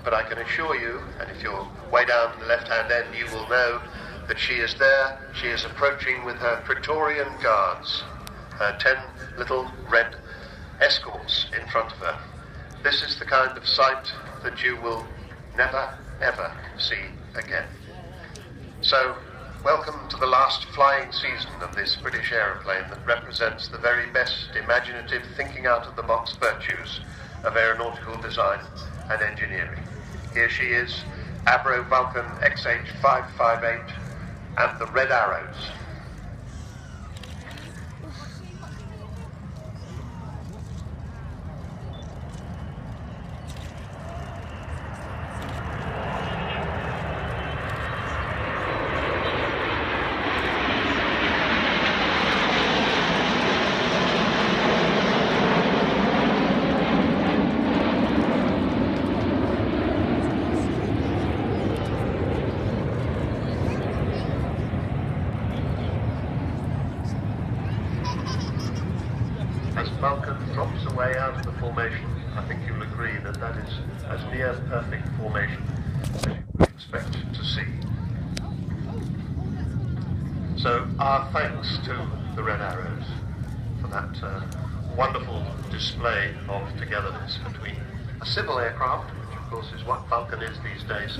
but I can assure you, and if you're way down the left-hand end, you will know that she is there. She is approaching with her Praetorian guards, her 10 little red escorts in front of her. This is the kind of sight that you will never, ever see again. So, welcome to the last flying season of this British aeroplane that represents the very best imaginative thinking out of the box virtues of aeronautical design and engineering. Here she is, Avro Vulcan XH558 and the Red Arrows. As Vulcan drops away out of the formation, I think you'll agree that that is as near perfect formation as you would expect to see. So our thanks to the Red Arrows for that wonderful display of togetherness between a civil aircraft, which of course is what Vulcan is these days,